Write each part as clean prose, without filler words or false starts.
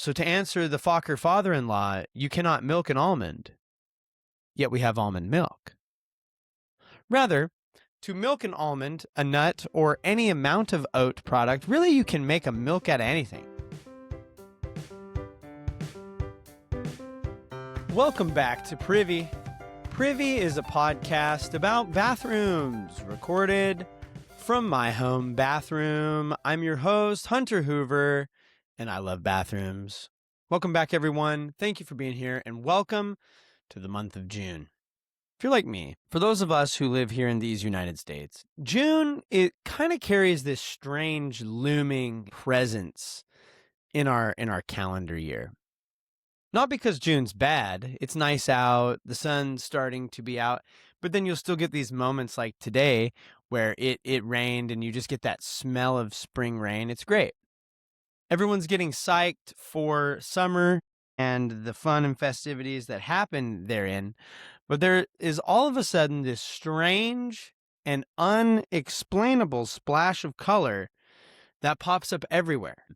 So to answer the Fokker father-in-law, you cannot milk an almond, yet we have almond milk. Rather, to milk an almond, a nut, or any amount of oat product, really you can make a milk out of anything. Welcome back to Privy. Privy is a podcast about bathrooms, recorded from my home bathroom. I'm your host, Hunter Hoover, and I love bathrooms. Welcome back, everyone. Thank you for being here, and welcome to the month of June. If you're like me, for those of us who live here in these United States, June, it kind of carries this strange looming presence in our calendar year. Not because June's bad, it's nice out, the sun's starting to be out, but then you'll still get these moments like today where it rained and you just get that smell of spring rain. It's great. Everyone's getting psyched for summer and the fun and festivities that happen therein, but there is all of a sudden this strange and unexplainable splash of color that pops up everywhere.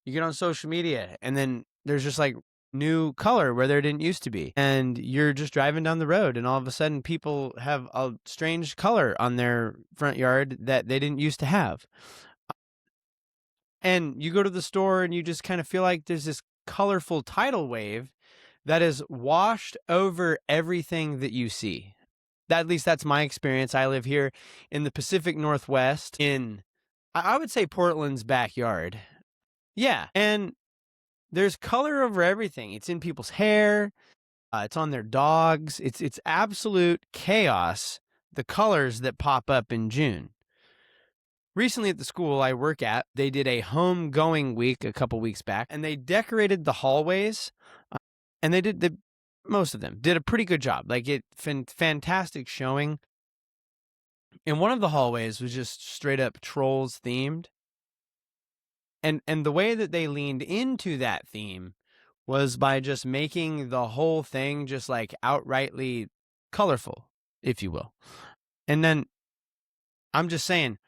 You get on social media and then there's just like new color where there didn't used to be, and you're just driving down the road and all of a sudden people have a strange color on their front yard that they didn't used to have, and you go to the store and you just kind of feel like there's this colorful tidal wave that has washed over everything that you see. At least that's my experience. I live here in the Pacific Northwest in, I would say, Portland's backyard. Yeah, and there's color over everything. It's in people's hair. It's on their dogs. It's absolute chaos, the colors that pop up in June. Recently at the school I work at, they did a homegoing week a couple weeks back, and they decorated the hallways, and most of them did a pretty good job. Like, fantastic showing. And one of the hallways was just straight up Trolls themed. And the way that they leaned into that theme was by just making the whole thing just like outrightly colorful, if you will. And then I'm just saying,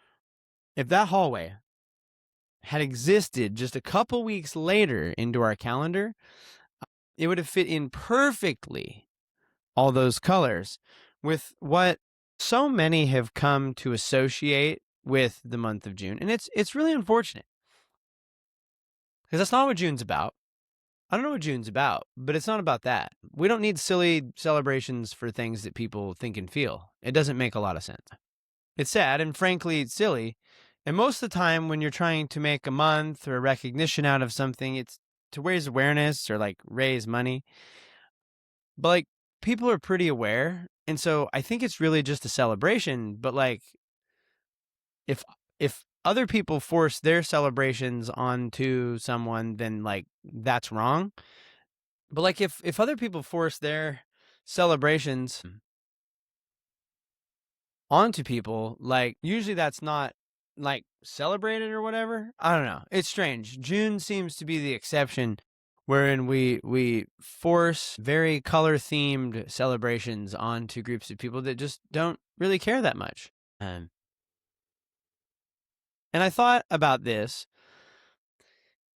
if that hallway had existed just a couple weeks later into our calendar, it would have fit in perfectly, all those colors, with what so many have come to associate with the month of June. And it's really unfortunate. Because that's not what June's about. I don't know what June's about, but it's not about that. We don't need silly celebrations for things that people think and feel. It doesn't make a lot of sense. It's sad and frankly silly. And most of the time when you're trying to make a month or a recognition out of something, it's to raise awareness or like raise money. But like, people are pretty aware. And so I think it's really just a celebration. But like, if other people force their celebrations onto someone, then like that's wrong. But like if other people force their celebrations onto people, like usually that's not like celebrated or whatever. I don't know. It's strange. June seems to be the exception wherein we force very color themed celebrations onto groups of people that just don't really care that much. And I thought about this,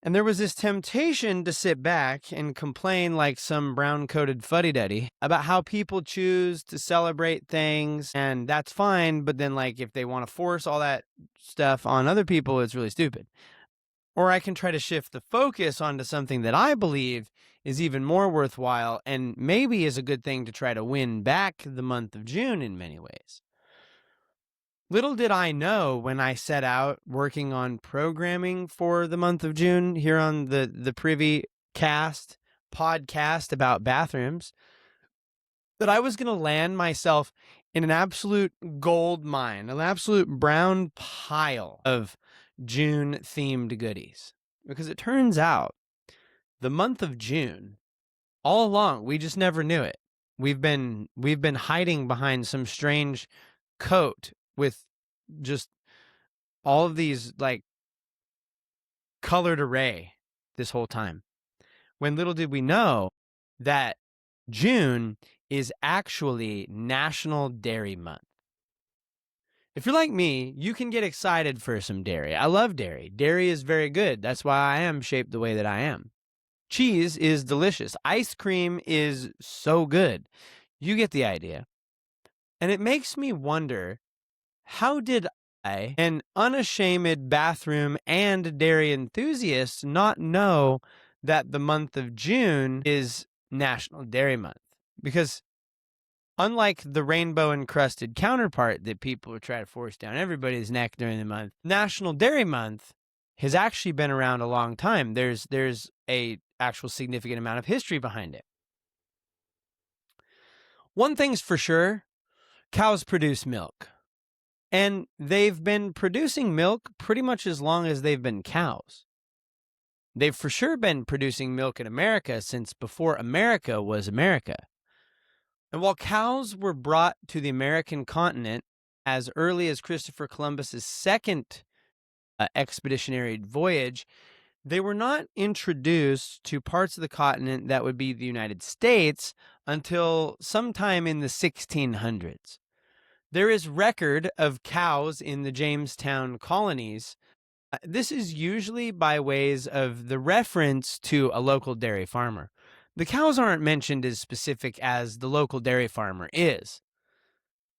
and there was this temptation to sit back and complain like some brown-coated fuddy-duddy about how people choose to celebrate things, and that's fine, but then like if they want to force all that stuff on other people, it's really stupid. Or I can try to shift the focus onto something that I believe is even more worthwhile and maybe is a good thing to try to win back the month of June in many ways. Little did I know when I set out working on programming for the month of June here on the Privycast podcast about bathrooms that I was going to land myself in an absolute gold mine, an absolute brown pile of June-themed goodies. Because it turns out the month of June, all along, we just never knew it. We've been hiding behind some strange coat with just all of these like colored array this whole time. When little did we know that June is actually National Dairy Month. If you're like me, you can get excited for some dairy. I love dairy. Dairy is very good. That's why I am shaped the way that I am. Cheese is delicious. Ice cream is so good. You get the idea. And it makes me wonder, how did I, an unashamed bathroom and dairy enthusiast, not know that the month of June is National Dairy Month? Because unlike the rainbow-encrusted counterpart that people would try to force down everybody's neck during the month, National Dairy Month has actually been around a long time. There's a actual significant amount of history behind it. One thing's for sure, cows produce milk. And they've been producing milk pretty much as long as they've been cows. They've for sure been producing milk in America since before America was America. And while cows were brought to the American continent as early as Christopher Columbus's second expeditionary voyage, they were not introduced to parts of the continent that would be the United States until sometime in the 1600s. There is record of cows in the Jamestown colonies. This is usually by ways of the reference to a local dairy farmer. The cows aren't mentioned as specific as the local dairy farmer is.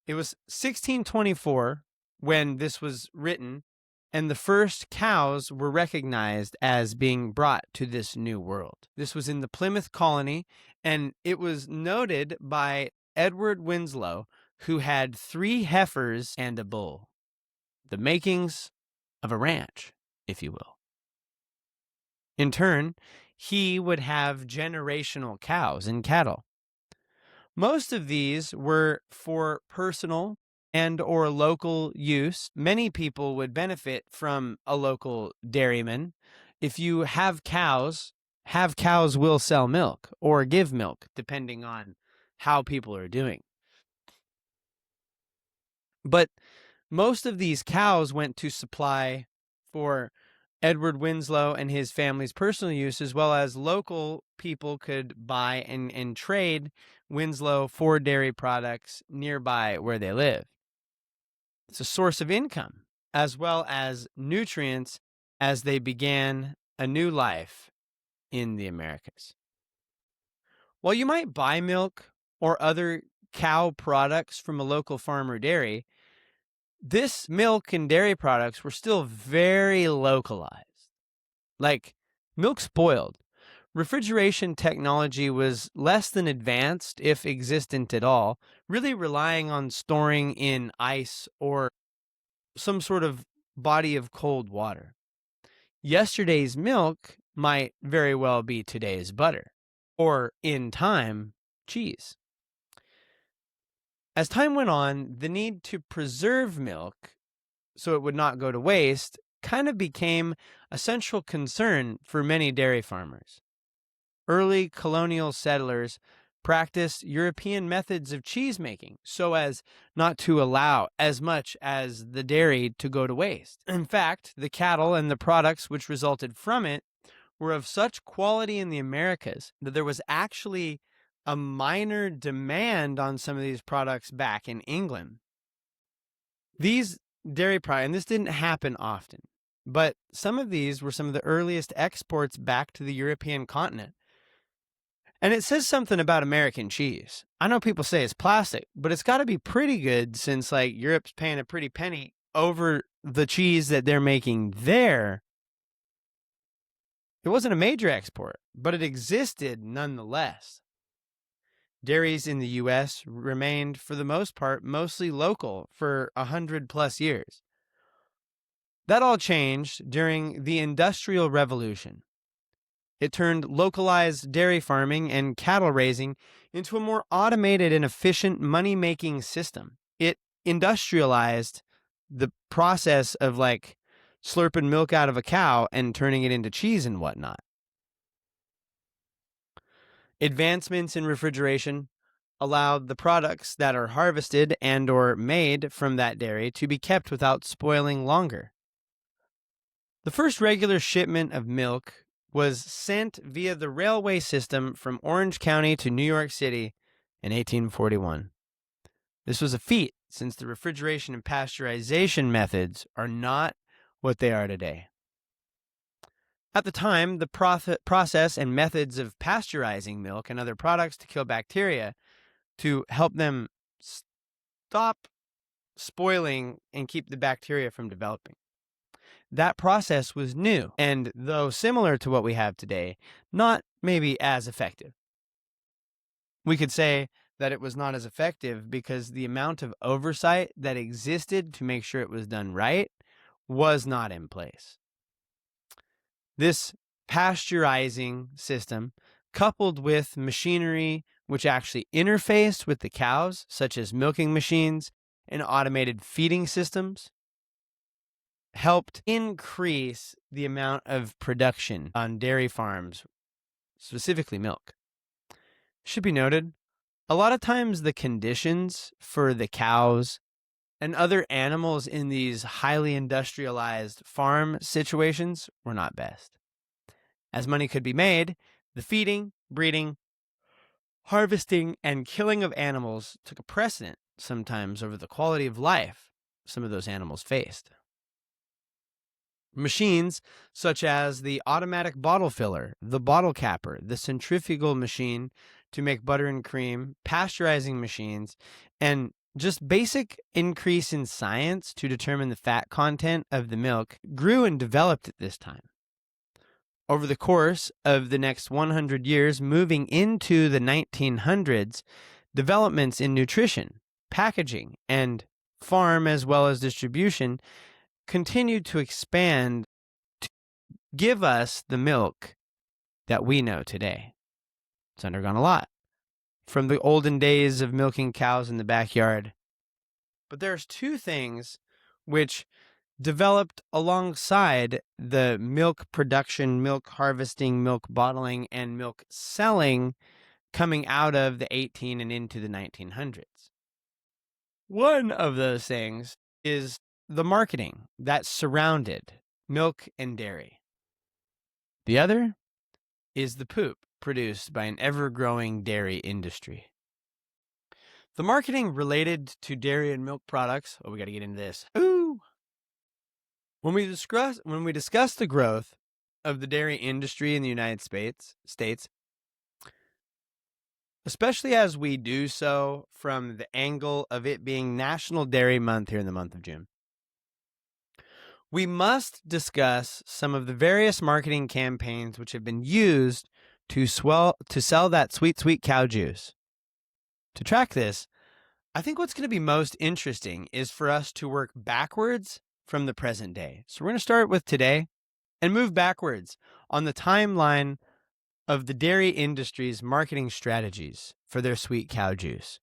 It was 1624 when this was written, and the first cows were recognized as being brought to this new world. This was in the Plymouth colony, and it was noted by Edward Winslow, who had 3 heifers and a bull. The makings of a ranch, if you will. In turn, he would have generational cows and cattle. Most of these were for personal and or local use. Many people would benefit from a local dairyman. If you have cows will sell milk or give milk, depending on how people are doing. But most of these cows went to supply for Edward Winslow and his family's personal use, as well as local people could buy and trade Winslow for dairy products nearby where they live. It's a source of income, as well as nutrients as they began a new life in the Americas. While you might buy milk or other cow products from a local farm or dairy, this milk and dairy products were still very localized. Like, milk spoiled. Refrigeration technology was less than advanced, if existent at all, really relying on storing in ice or some sort of body of cold water. Yesterday's milk might very well be today's butter, or in time, cheese. As time went on, the need to preserve milk so it would not go to waste kind of became a central concern for many dairy farmers. Early colonial settlers practiced European methods of cheese making so as not to allow as much as the dairy to go to waste. In fact, the cattle and the products which resulted from it were of such quality in the Americas that there was actually a minor demand on some of these products back in England. These dairy products, and this didn't happen often, but some of these were some of the earliest exports back to the European continent. And it says something about American cheese. I know people say it's plastic, but it's got to be pretty good since Europe's paying a pretty penny over the cheese that they're making there. It wasn't a major export, but it existed nonetheless. Dairies in the U.S. remained, for the most part, mostly local for 100+ years. That all changed during the Industrial Revolution. It turned localized dairy farming and cattle raising into a more automated and efficient money-making system. It industrialized the process of slurping milk out of a cow and turning it into cheese and whatnot. Advancements in refrigeration allowed the products that are harvested and or made from that dairy to be kept without spoiling longer. The first regular shipment of milk was sent via the railway system from Orange County to New York City in 1841. This was a feat since the refrigeration and pasteurization methods are not what they are today. At the time, the process and methods of pasteurizing milk and other products to kill bacteria to help them stop spoiling and keep the bacteria from developing. That process was new, and though similar to what we have today, not maybe as effective. We could say that it was not as effective because the amount of oversight that existed to make sure it was done right was not in place. This pasteurizing system, coupled with machinery which actually interfaced with the cows, such as milking machines and automated feeding systems, helped increase the amount of production on dairy farms, specifically milk. Should be noted, a lot of times the conditions for the cows and other animals in these highly industrialized farm situations were not best. As money could be made, the feeding, breeding, harvesting, and killing of animals took a precedent sometimes over the quality of life some of those animals faced. Machines such as the automatic bottle filler, the bottle capper, the centrifugal machine to make butter and cream, pasteurizing machines, and just basic increase in science to determine the fat content of the milk grew and developed at this time. Over the course of the next 100 years, moving into the 1900s, developments in nutrition, packaging, and farm as well as distribution continued to expand to give us the milk that we know today. It's undergone a lot from the olden days of milking cows in the backyard. But there's two things which developed alongside the milk production, milk harvesting, milk bottling, and milk selling coming out of the 18 and into the 1900s. One of those things is the marketing that surrounded milk and dairy. The other is the poop produced by an ever-growing dairy industry. The marketing related to dairy and milk products, we got to get into this. When we discuss the growth of the dairy industry in the United States, especially as we do so from the angle of it being National Dairy Month here in the month of June, we must discuss some of the various marketing campaigns which have been used to sell that sweet, sweet cow juice. To track this, I think what's going to be most interesting is for us to work backwards from the present day. So we're going to start with today and move backwards on the timeline of the dairy industry's marketing strategies for their sweet cow juice.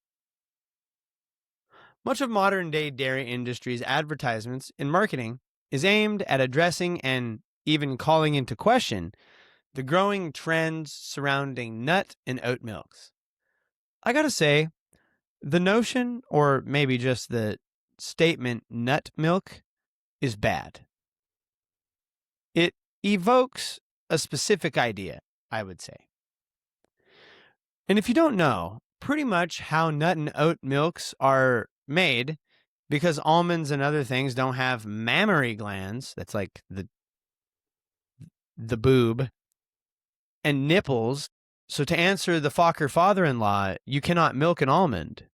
Much of modern day dairy industry's advertisements and marketing is aimed at addressing and even calling into question the growing trends surrounding nut and oat milks. I gotta say, the notion, or maybe just the statement nut milk, is bad. It evokes a specific idea, I would say. And if you don't know pretty much how nut and oat milks are made, because almonds and other things don't have mammary glands, that's like the boob, and nipples. So to answer the Fokker father-in-law, you cannot milk an almond,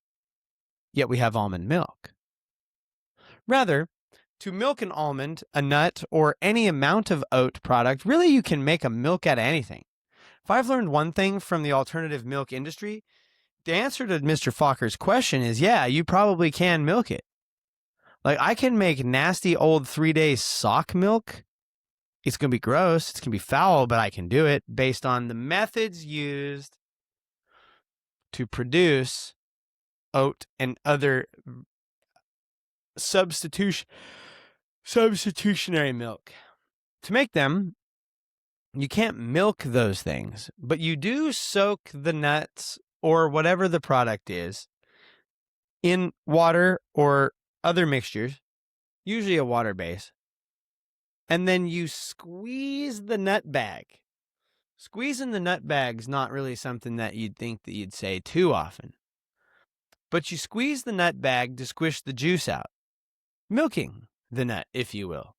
yet we have almond milk. Rather, to milk an almond, a nut, or any amount of oat product, really you can make a milk out of anything. If I've learned one thing from the alternative milk industry, the answer to Mr. Fokker's question is, yeah, you probably can milk it. Like, I can make nasty old 3-day sock milk. It's going to be gross. It's going to be foul, but I can do it based on the methods used to produce oat and other substitutionary milk. To make them, you can't milk those things, but you do soak the nuts or whatever the product is in water or other mixtures, usually a water base, and then you squeeze the nut bag. Squeezing the nut bag's not really something that you'd think that you'd say too often, but you squeeze the nut bag to squish the juice out, milking the nut, if you will.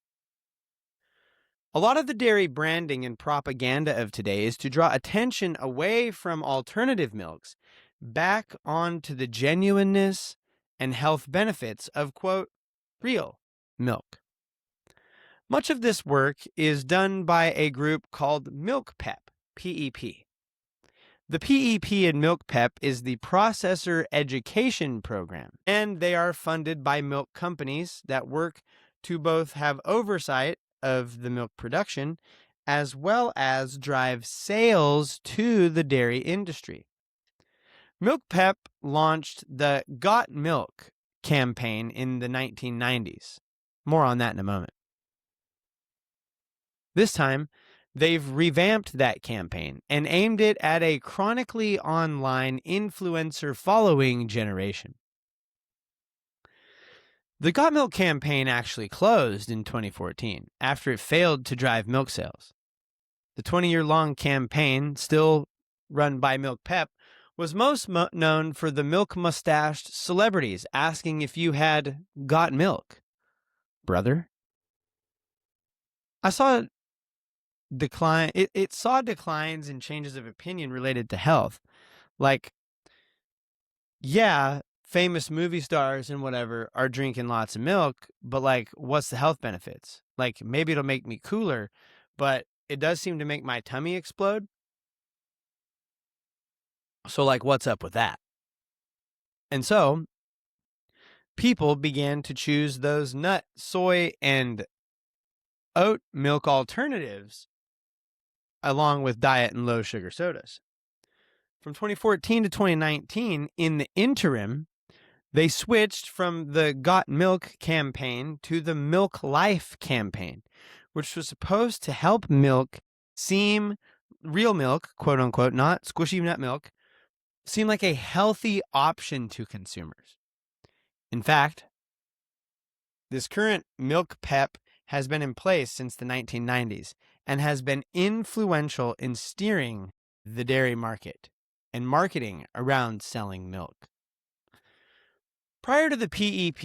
A lot of the dairy branding and propaganda of today is to draw attention away from alternative milks back onto the genuineness and health benefits of, quote, real milk. Much of this work is done by a group called Milk Pep, PEP. The PEP in Milk Pep is the Processor Education Program, and they are funded by milk companies that work to both have oversight of the milk production as well as drive sales to the dairy industry. Milk Pep launched the Got Milk campaign in the 1990s. More on that in a moment. This time, they've revamped that campaign and aimed it at a chronically online influencer following generation. The Got Milk campaign actually closed in 2014 after it failed to drive milk sales. The 20-year-long campaign, still run by Milk Pep, was most known for the milk-mustached celebrities asking if you had got milk. Brother? I saw it saw declines and changes of opinion related to health. Like, yeah, famous movie stars and whatever are drinking lots of milk, but like, what's the health benefits? Like, maybe it'll make me cooler, but it does seem to make my tummy explode. So, like, what's up with that? And so, people began to choose those nut, soy, and oat milk alternatives along with diet and low sugar sodas. From 2014 to 2019, in the interim, they switched from the Got Milk campaign to the Milk Life campaign, which was supposed to help milk seem real milk, quote unquote, not squishy nut milk, seem like a healthy option to consumers. In fact, this current Milk Pep has been in place since the 1990s and has been influential in steering the dairy market and marketing around selling milk. Prior to the PEP,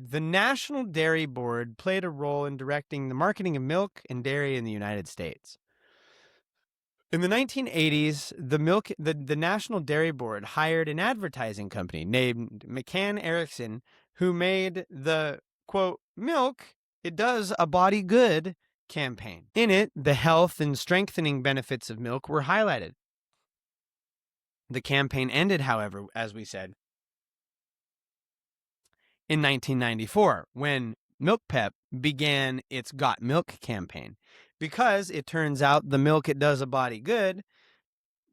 the National Dairy Board played a role in directing the marketing of milk and dairy in the United States. In the 1980s, the National Dairy Board hired an advertising company named McCann Erickson, who made the, quote, milk, it does a body good campaign. In it, the health and strengthening benefits of milk were highlighted. The campaign ended, however, as we said, in 1994, when Milk Pep began its Got Milk campaign. Because it turns out the milk, it does a body good,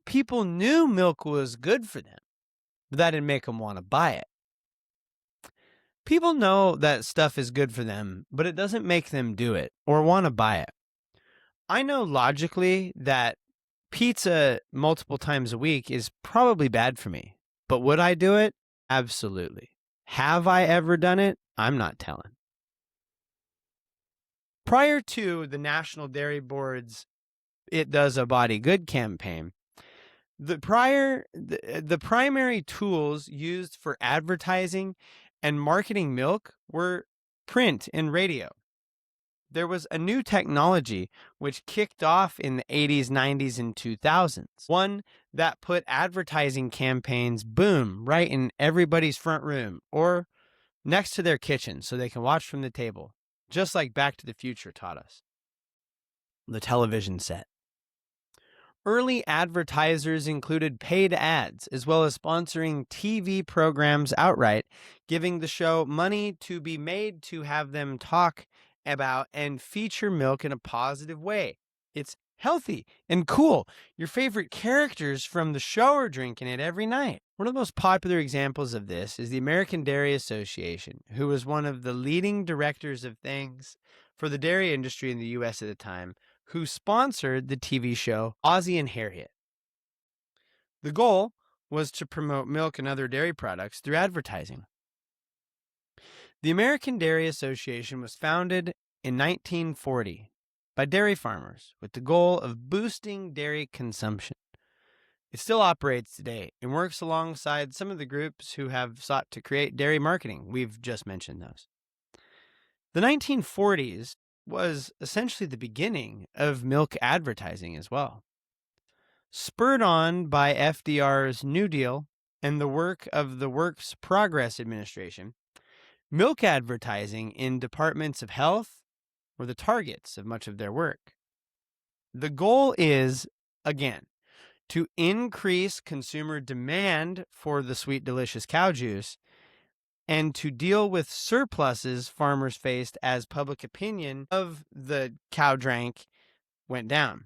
people knew milk was good for them, but that didn't make them want to buy it. People know that stuff is good for them, but it doesn't make them do it or want to buy it. I know logically that pizza multiple times a week is probably bad for me, but would I do it? Absolutely. Have I ever done it? I'm not telling. Prior to the National Dairy Board's It Does a Body Good campaign, the primary tools used for advertising and marketing milk were print and radio. There was a new technology which kicked off in the 80s, 90s, and 2000s. One that put advertising campaigns, boom, right in everybody's front room or next to their kitchen so they can watch from the table, just like Back to the Future taught us. The television set. Early advertisers included paid ads, as well as sponsoring TV programs outright, giving the show money to be made to have them talk about and feature milk in a positive way. It's healthy and cool. Your favorite characters from the show are drinking it every night. One of the most popular examples of this is the American Dairy Association, who was one of the leading directors of things for the dairy industry in the U.S. at the time, who sponsored the TV show Ozzie and Harriet. The goal was to promote milk and other dairy products through advertising. The American Dairy Association was founded in 1940 by dairy farmers with the goal of boosting dairy consumption. It still operates today and works alongside some of the groups who have sought to create dairy marketing. We've just mentioned those. The 1940s was essentially the beginning of milk advertising as well. Spurred on by FDR's New Deal and the work of the Works Progress Administration, milk advertising in departments of health were the targets of much of their work. The goal is, again, to increase consumer demand for the sweet, delicious cow juice and to deal with surpluses farmers faced as public opinion of the cow drank went down.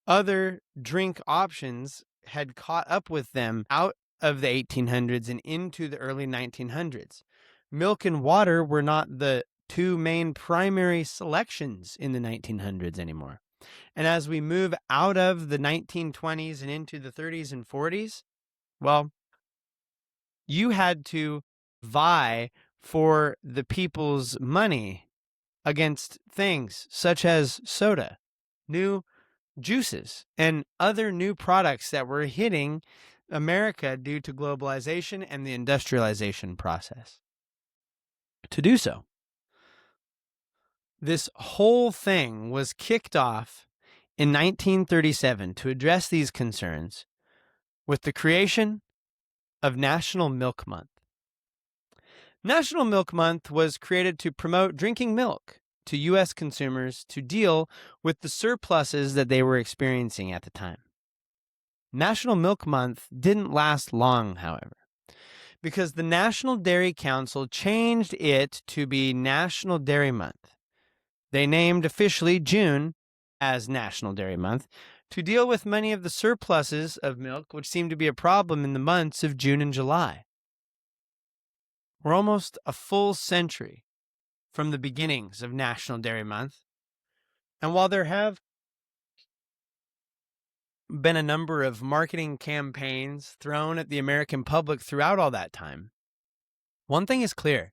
Other drink options had caught up with them out of the 1800s and into the early 1900s. Milk and water were not the two main primary selections in the 1900s anymore. And as we move out of the 1920s and into the 30s and 40s, well, you had to vie for the people's money against things such as soda, new juices, and other new products that were hitting America due to globalization and the industrialization process. To do so, this whole thing was kicked off in 1937 to address these concerns with the creation of National Milk Month. National Milk Month was created to promote drinking milk to U.S. consumers to deal with the surpluses that they were experiencing at the time. National Milk Month didn't last long, however, because the National Dairy Council changed it to be National Dairy Month. They named officially June as National Dairy Month to deal with many of the surpluses of milk, which seemed to be a problem in the months of June and July. We're almost a full century from the beginnings of National Dairy Month, and while there have been a number of marketing campaigns thrown at the American public throughout all that time, one thing is clear.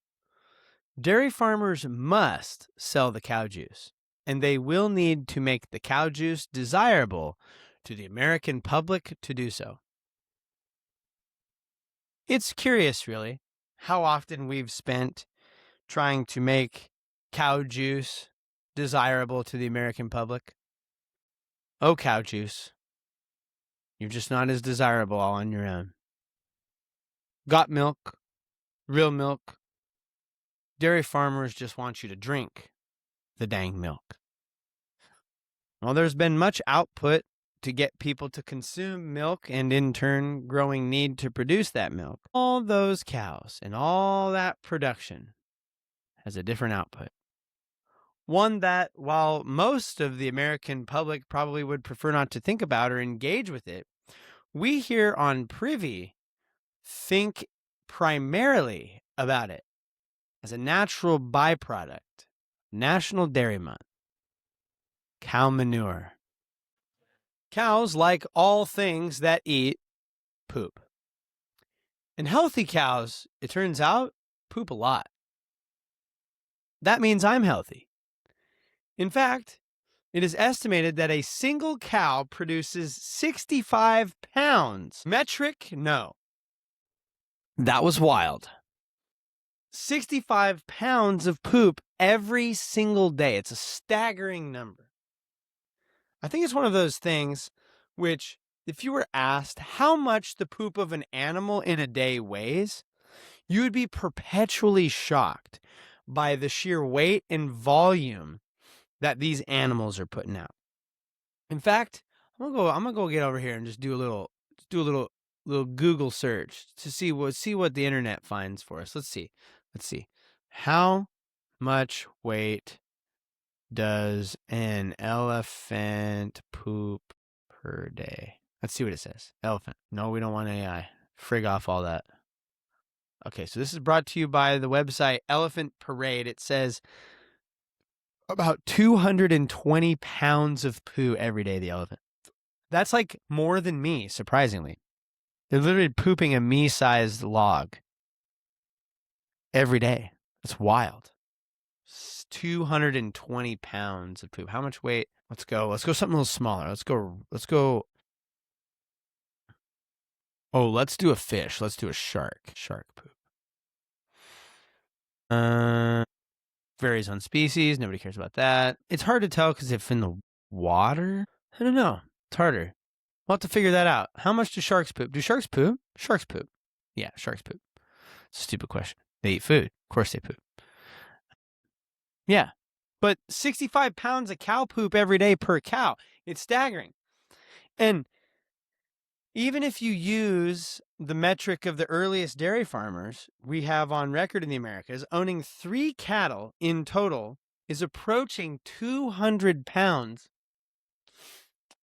Dairy farmers must sell the cow juice, and they will need to make the cow juice desirable to the American public to do so. It's curious, really, how often we've spent trying to make cow juice desirable to the American public. Oh, cow juice, you're just not as desirable all on your own. Got milk, real milk. Dairy farmers just want you to drink the dang milk. Well, there's been much output to get people to consume milk and in turn growing need to produce that milk. All those cows and all that production has a different output. One that, while most of the American public probably would prefer not to think about or engage with it, we here on Privy think primarily about it as a natural byproduct. National Dairy Month. Cow manure. Cows, like all things that eat, poop. And healthy cows, it turns out, poop a lot. That means I'm healthy. In fact, it is estimated that a single cow produces 65 pounds. Metric? No. That was wild. 65 pounds of poop every single day. It's a staggering number. I think it's one of those things which, if you were asked how much the poop of an animal in a day weighs, you would be perpetually shocked by the sheer weight and volume that these animals are putting out. In fact, I'm gonna go get over here and just do a little Google search to see what the internet finds for us. Let's see. How much weight does an elephant poop per day? Let's see what it says. Elephant. No, we don't want AI. Frig off all that. Okay, so this is brought to you by the website Elephant Parade. It says about 220 pounds of poo every day, the elephant. That's like more than me, surprisingly. They're literally pooping a me-sized log every day. That's wild. 220 pounds of poop. How much weight? Let's go something a little smaller. Let's go. Oh, let's do a fish. Let's do a shark. Shark poop. Varies on species. Nobody cares about that. It's hard to tell because if in the water, I don't know. It's harder. We'll have to figure that out. How much do sharks poop? Do sharks poop? Sharks poop. Yeah, sharks poop. It's a stupid question. They eat food. Of course they poop. Yeah. But 65 pounds of cow poop every day per cow. It's staggering. And even if you use the metric of the earliest dairy farmers we have on record in the Americas, owning 3 cattle in total is approaching 200 pounds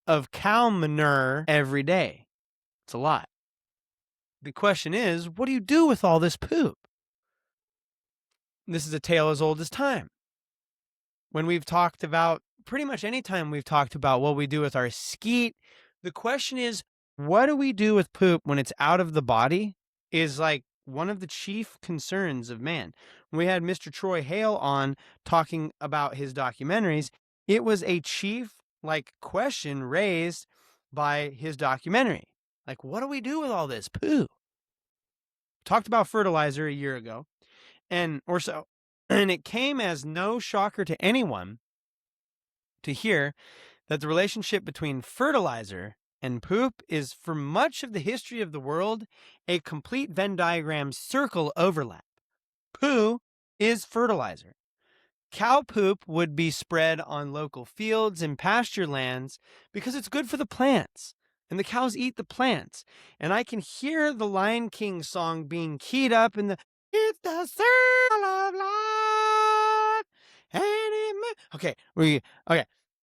of cow manure every day. It's a lot. The question is, what do you do with all this poop? This is a tale as old as time. When we've talked about, pretty much any time we've talked about what we do with our skeet, the question is, what do we do with poop when it's out of the body is like one of the chief concerns of man. When we had Mr. Troy Hale on talking about his documentaries, it was a chief question raised by his documentary. Like, what do we do with all this poo? Talked about fertilizer a year ago or so, and it came as no shocker to anyone to hear that the relationship between fertilizer and poop is, for much of the history of the world, a complete Venn diagram circle overlap. Poo is fertilizer. Cow poop would be spread on local fields and pasture lands because it's good for the plants, and the cows eat the plants. And I can hear the Lion King song being keyed up in the "It's the circle of life." Okay.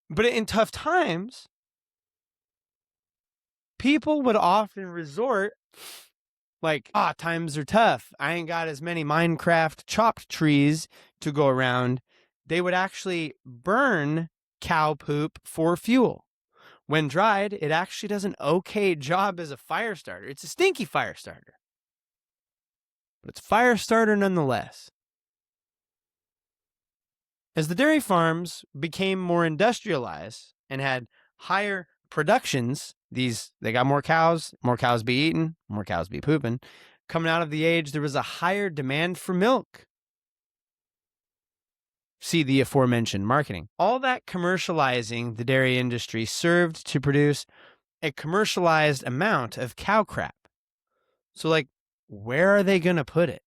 But in tough times, people would often resort times are tough. I ain't got as many Minecraft chopped trees to go around. They would actually burn cow poop for fuel. When dried, it actually does an okay job as a fire starter. It's a stinky fire starter, but it's a fire starter nonetheless. As the dairy farms became more industrialized and had higher productions, they got more cows be eating, more cows be pooping. Coming out of the age, there was a higher demand for milk. See the aforementioned marketing. All that commercializing the dairy industry served to produce a commercialized amount of cow crap. So where are they going to put it?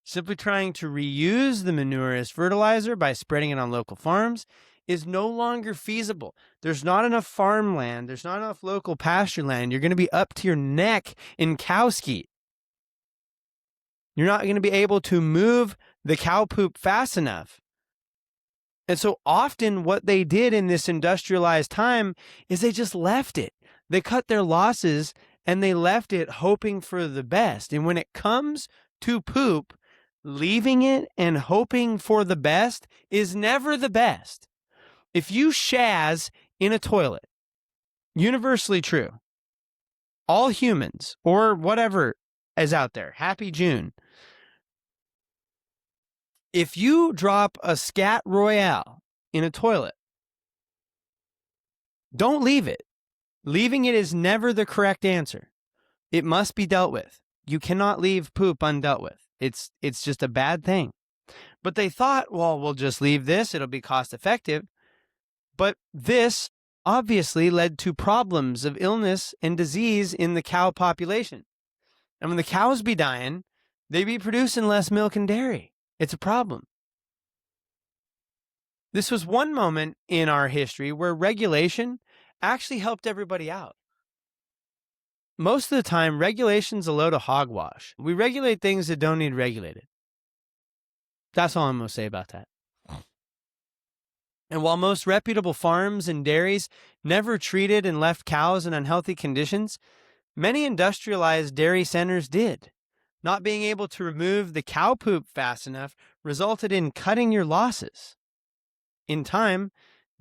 Simply trying to reuse the manure as fertilizer by spreading it on local farms is no longer feasible. There's not enough farmland. There's not enough local pasture land. You're going to be up to your neck in cow skeet. You're not going to be able to move the cow poop fast enough. And so often what they did in this industrialized time is they just left it. They cut their losses and they left it hoping for the best. And when it comes to poop, leaving it and hoping for the best is never the best. If you shaz in a toilet, universally true, all humans or whatever is out there, happy June. If you drop a scat royale in a toilet, don't leave it. Leaving it is never the correct answer. It must be dealt with. You cannot leave poop undealt with. It's just a bad thing. But they thought, well, we'll just leave this. It'll be cost effective. But this obviously led to problems of illness and disease in the cow population. And when the cows be dying, they be producing less milk and dairy. It's a problem. This was one moment in our history where regulation actually helped everybody out. Most of the time, regulation's a load of hogwash. We regulate things that don't need regulated. That's all I'm going to say about that. And while most reputable farms and dairies never treated and left cows in unhealthy conditions, many industrialized dairy centers did. Not being able to remove the cow poop fast enough resulted in cutting your losses. In time,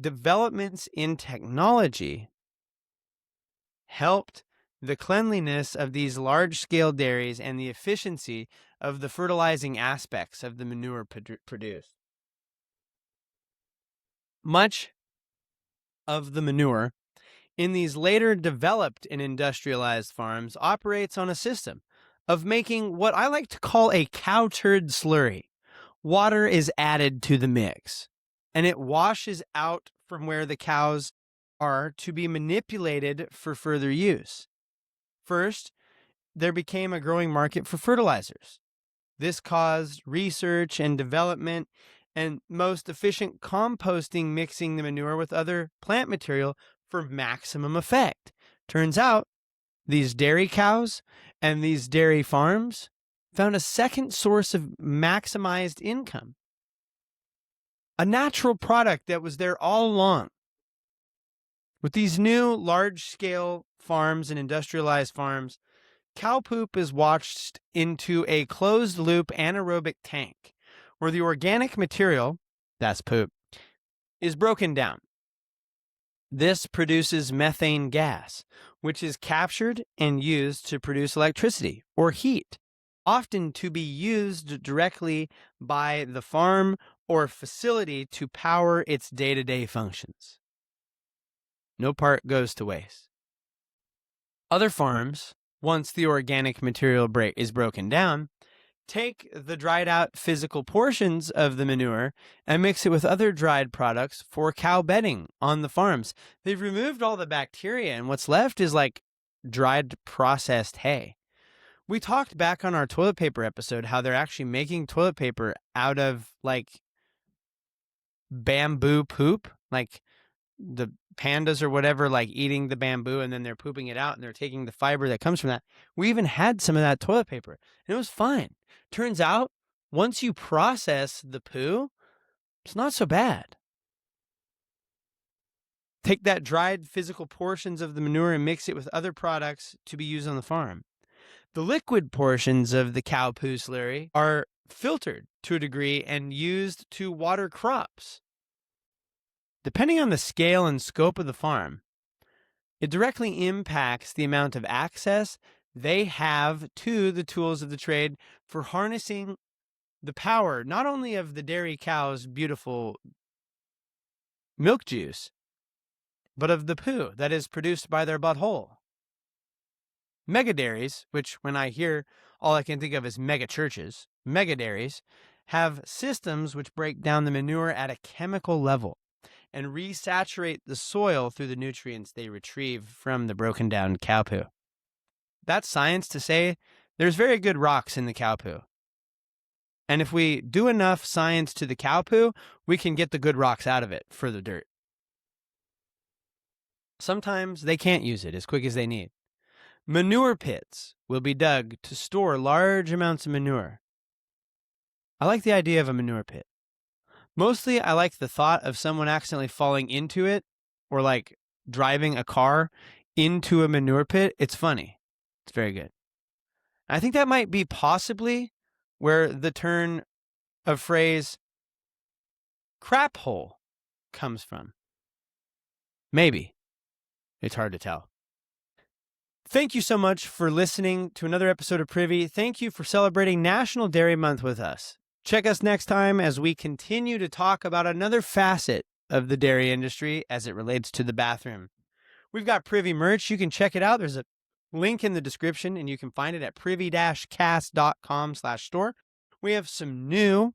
developments in technology helped the cleanliness of these large-scale dairies and the efficiency of the fertilizing aspects of the manure produced. Much of the manure in these later developed and industrialized farms operates on a system of making what I like to call a cow turd slurry. water is added to the mix, and it washes out from where the cows are to be manipulated for further use. First, there became a growing market for fertilizers. This caused research and development and most efficient composting, mixing the manure with other plant material for maximum effect. Turns out, these dairy cows and these dairy farms found a second source of maximized income. A natural product that was there all along. With these new large-scale farms and industrialized farms, cow poop is washed into a closed-loop anaerobic tank where the organic material, that's poop, is broken down. This produces methane gas, which is captured and used to produce electricity or heat, often to be used directly by the farm or facility to power its day-to-day functions. No part goes to waste. Other farms, once the organic material is broken down, take the dried out physical portions of the manure and mix it with other dried products for cow bedding on the farms. They've removed all the bacteria, and what's left is like dried processed hay. We talked back on our toilet paper episode how they're actually making toilet paper out of like bamboo poop, like the pandas or whatever, like eating the bamboo and then they're pooping it out and they're taking the fiber that comes from that. We even had some of that toilet paper and it was fine. Turns out, once you process the poo, it's not so bad. Take that dried physical portions of the manure and mix it with other products to be used on the farm. The liquid portions of the cow poo slurry are filtered to a degree and used to water crops. Depending on the scale and scope of the farm, it directly impacts the amount of access they have to the tools of the trade for harnessing the power, not only of the dairy cow's beautiful milk juice, but of the poo that is produced by their butthole. Mega dairies, which when I hear, all I can think of is mega churches, mega dairies have systems which break down the manure at a chemical level and resaturate the soil through the nutrients they retrieve from the broken down cow poo. That's science to say there's very good rocks in the cow poo. And if we do enough science to the cow poo, we can get the good rocks out of it for the dirt. Sometimes they can't use it as quick as they need. Manure pits will be dug to store large amounts of manure. I like the idea of a manure pit. Mostly, I like the thought of someone accidentally falling into it or like driving a car into a manure pit. It's funny. It's very good. I think that might be possibly where the turn of phrase crap hole comes from. Maybe. It's hard to tell. Thank you so much for listening to another episode of Privy. Thank you for celebrating National Dairy Month with us. Check us next time as we continue to talk about another facet of the dairy industry as it relates to the bathroom. We've got Privy merch. You can check it out. There's a link in the description, and you can find it at privy-cast.com/store. We have some new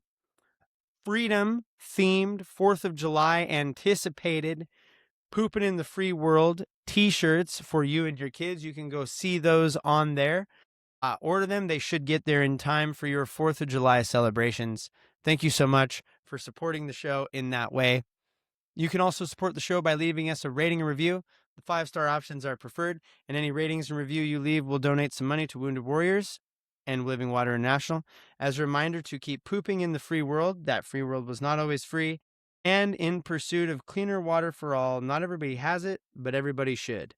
freedom-themed 4th of July anticipated Pooping in the Free World t-shirts for you and your kids. You can go see those on there. Order them. They should get there in time for your 4th of July celebrations. Thank you so much for supporting the show in that way. You can also support the show by leaving us a rating and review. The 5-star options are preferred, and any ratings and review you leave will donate some money to Wounded Warriors and Living Water International. As a reminder to keep pooping in the free world, that free world was not always free, and in pursuit of cleaner water for all. Not everybody has it, but everybody should.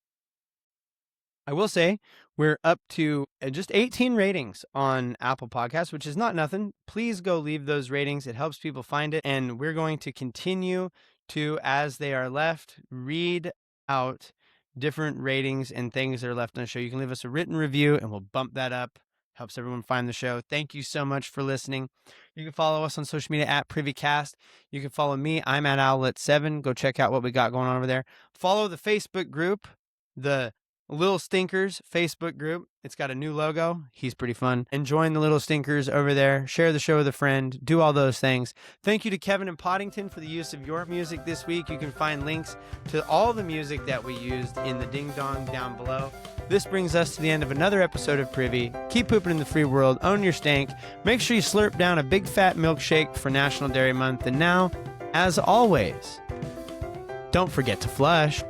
I will say we're up to just 18 ratings on Apple Podcasts, which is not nothing. Please go leave those ratings. It helps people find it. And we're going to continue to, as they are left, read out different ratings and things that are left on the show. You can leave us a written review and we'll bump that up. Helps everyone find the show. Thank you so much for listening. You can follow us on social media at Privycast. You can follow me. I'm at Owlet7. Go check out what we got going on over there. Follow the Facebook group, the Little Stinkers Facebook group. It's got a new logo. He's pretty fun. And join the Little Stinkers over there. Share the show with a friend. Do all those things. Thank you to Kevin and Poddington for the use of your music this week. You can find links to all the music that we used in the ding dong down below. This brings us to the end of another episode of Privy. Keep pooping in the free world. Own your stank. Make sure you slurp down a big fat milkshake for National Dairy Month. And now, as always, don't forget to flush.